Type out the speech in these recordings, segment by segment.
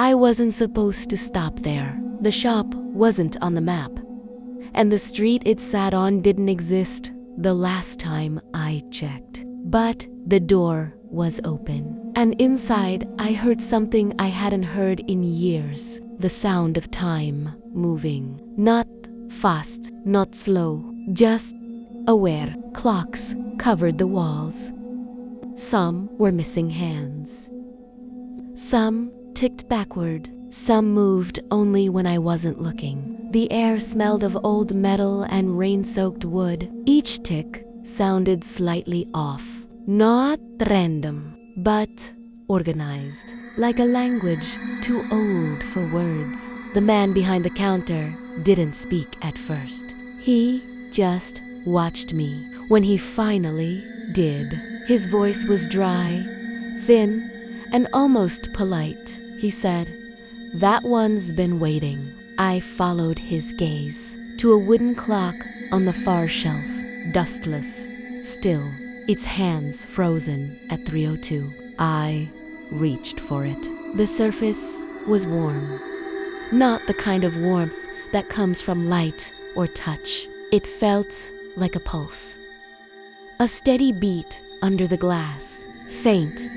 I wasn't supposed to stop there. The shop wasn't on the map, and the street it sat on didn't exist the last time I checked. But the door was open, and inside I heard something I hadn't heard in years. The sound of time moving. Not fast, not slow, just aware. Clocks covered the walls. Some were missing hands. Some ticked backward. Some moved only when I wasn't looking. The air smelled of old metal and rain-soaked wood. Each tick sounded slightly off. Not random, but organized. Like a language too old for words. The man behind the counter didn't speak at first. He just watched me. When he finally did, his voice was dry, thin, and almost polite. He said, "That one's been waiting." I followed his gaze to a wooden clock on the far shelf, dustless, still, its hands frozen at 3:02. I reached for it. The surface was warm. Not the kind of warmth that comes from light or touch. It felt like a pulse. A steady beat under the glass, faint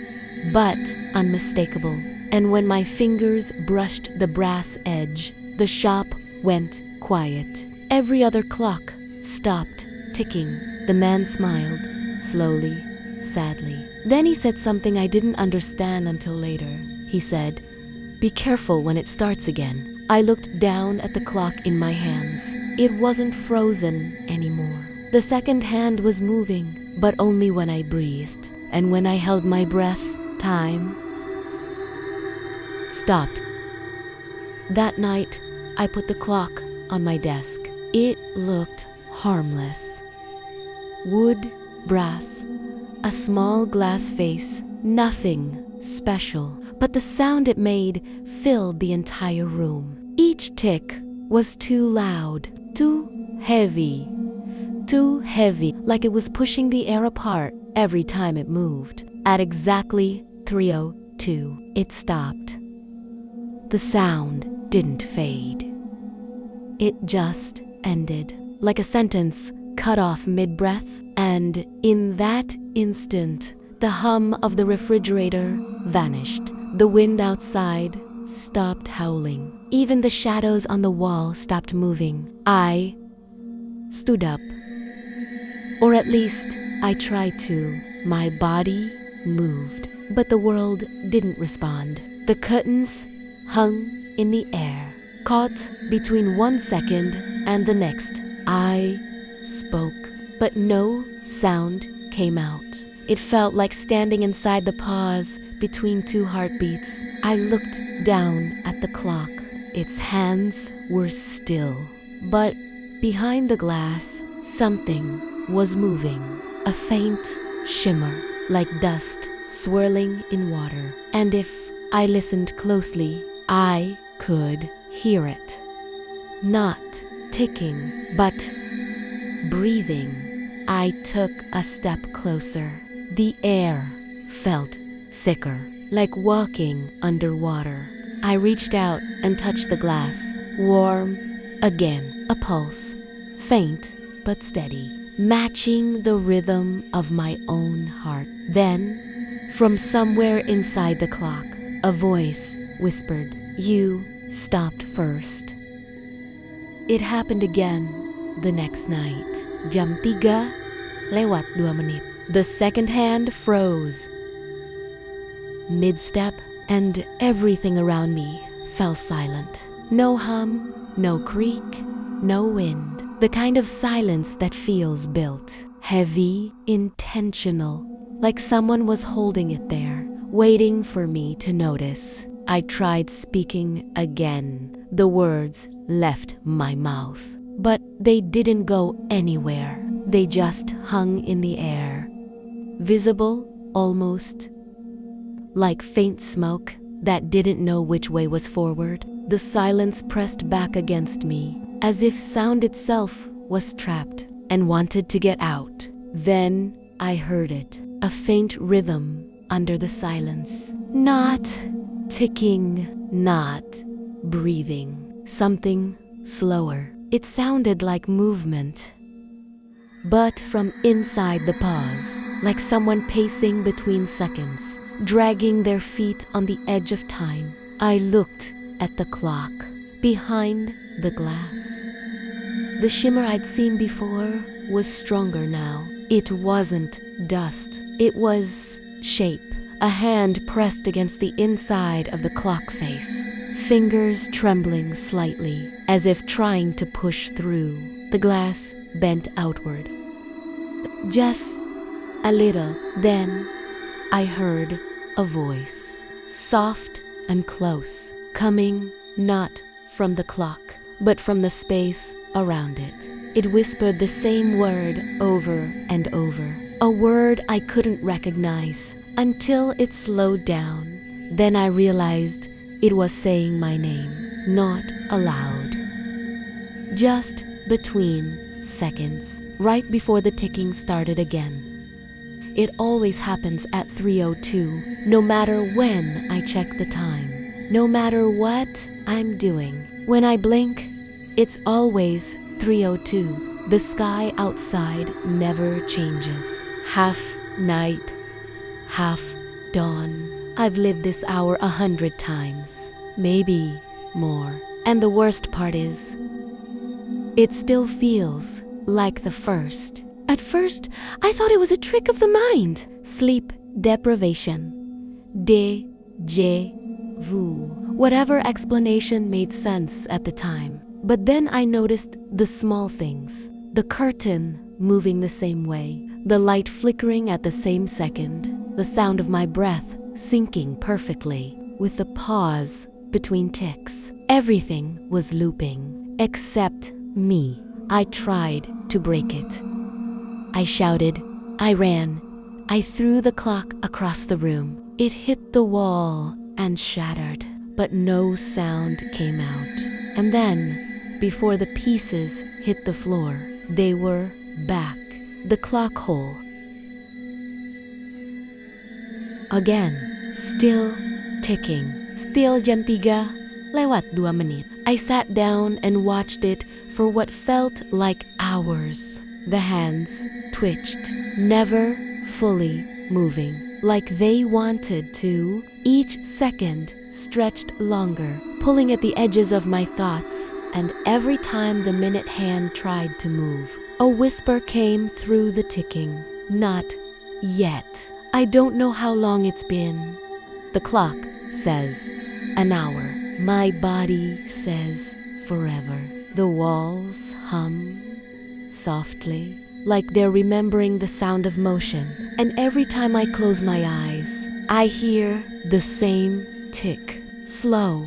but unmistakable. And when my fingers brushed the brass edge, the shop went quiet. Every other clock stopped ticking. The man smiled, slowly, sadly. Then he said something I didn't understand until later. He said, "Be careful when it starts again." I looked down at the clock in my hands. It wasn't frozen anymore. The second hand was moving, but only when I breathed. And when I held my breath, time stopped. That night, I put the clock on my desk. It looked harmless. Wood, brass, a small glass face, nothing special. But the sound it made filled the entire room. Each tick was too loud, too heavy, like it was pushing the air apart every time it moved. At exactly 3:02, it stopped. The sound didn't fade. It just ended, like a sentence cut off mid-breath, and in that instant, the hum of the refrigerator vanished. The wind outside stopped howling. Even the shadows on the wall stopped moving. I stood up. Or at least, I tried to. My body moved, but the world didn't respond. The curtains hung in the air, caught between 1 second and the next. I spoke, but no sound came out. It felt like standing inside the pause between two heartbeats. I looked down at the clock. Its hands were still, but behind the glass, something was moving. A faint shimmer, like dust swirling in water. And if I listened closely, I could hear it. Not ticking, but breathing. I took a step closer. The air felt thicker, like walking underwater. I reached out and touched the glass. Warm again. A pulse, faint but steady, matching the rhythm of my own heart. Then, from somewhere inside the clock, a voice whispered, "You stopped first." It happened again the next night. Jam 3:02. The second hand froze mid-step, and everything around me fell silent. No hum, no creak, no wind. The kind of silence that feels built. Heavy, intentional, like someone was holding it there, waiting for me to notice. I tried speaking again. The words left my mouth, but they didn't go anywhere. They just hung in the air, visible almost like faint smoke that didn't know which way was forward. The silence pressed back against me, as if sound itself was trapped and wanted to get out. Then I heard it, a faint rhythm under the silence. Not ticking, not breathing. Something slower. It sounded like movement, but from inside the pause, like someone pacing between seconds, dragging their feet on the edge of time. I looked at the clock behind the glass. The shimmer I'd seen before was stronger now. It wasn't dust. It was shape. A hand pressed against the inside of the clock face, fingers trembling slightly, as if trying to push through. The glass bent outward. Just a little. Then I heard a voice, soft and close, coming not from the clock, but from the space around it. It whispered the same word over and over, a word I couldn't recognize until it slowed down. Then I realized it was saying my name, not aloud. Just between seconds, right before the ticking started again. It always happens at 3:02, no matter when I check the time, no matter what I'm doing. When I blink, it's always 3:02. The sky outside never changes. Half night, half dawn. I've lived this hour 100 times, maybe more. And the worst part is, it still feels like the first. At first, I thought it was a trick of the mind. Sleep deprivation. Déjà vu. Whatever explanation made sense at the time. But then I noticed the small things. The curtain moving the same way. The light flickering at the same second. The sound of my breath syncing perfectly with the pause between ticks. Everything was looping, except me. I tried to break it. I shouted, I ran, I threw the clock across the room. It hit the wall and shattered, but no sound came out. And then, before the pieces hit the floor, they were back. The clock hole. Again, still ticking. Still jam 3 lewat 2 menit. I sat down and watched it for what felt like hours. The hands twitched, never fully moving, like they wanted to. Each second stretched longer, pulling at the edges of my thoughts, and every time the minute hand tried to move, a whisper came through the ticking. Not yet. I don't know how long it's been. The clock says an hour. My body says forever. The walls hum softly, like they're remembering the sound of motion. And every time I close my eyes, I hear the same tick. Slow,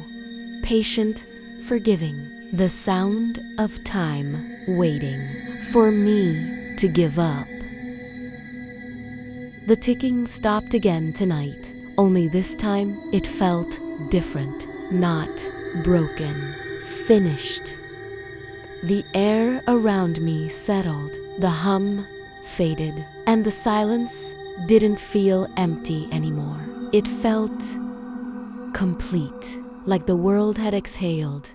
patient, forgiving. The sound of time waiting for me to give up. The ticking stopped again tonight, only this time it felt different, not broken, finished. The air around me settled, the hum faded, and the silence didn't feel empty anymore. It felt complete, like the world had exhaled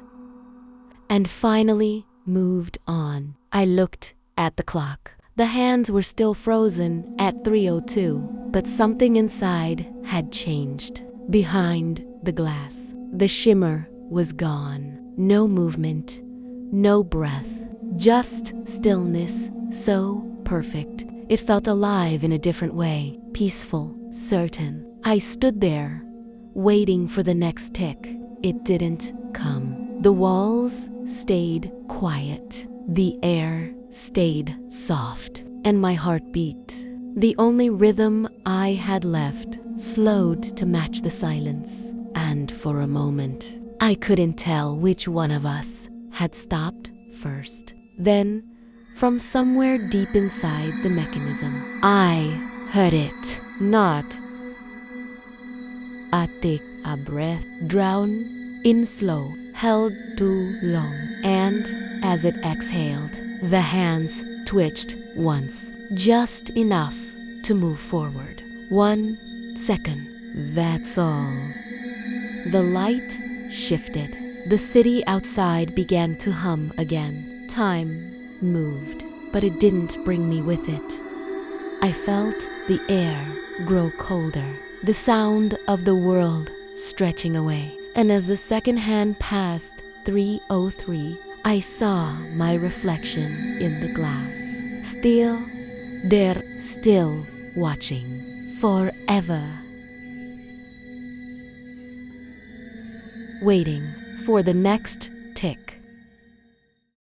and finally moved on. I looked at the clock. The hands were still frozen at 3:02, but something inside had changed. Behind the glass, the shimmer was gone. No movement, no breath, just stillness, so perfect. It felt alive in a different way, peaceful, certain. I stood there, waiting for the next tick. It didn't come. The walls stayed quiet. The air stayed soft, and my heart beat. The only rhythm I had left slowed to match the silence. And for a moment, I couldn't tell which one of us had stopped first. Then, from somewhere deep inside the mechanism, I heard it. Not a tick, a breath, drawn in slow, held too long, and as it exhaled, the hands twitched once, just enough to move forward. 1 second, that's all. The light shifted. The city outside began to hum again. Time moved, but it didn't bring me with it. I felt the air grow colder, the sound of the world stretching away. And as the second hand passed 303, I saw my reflection in the glass. Still, they're still watching forever. Waiting for the next tick.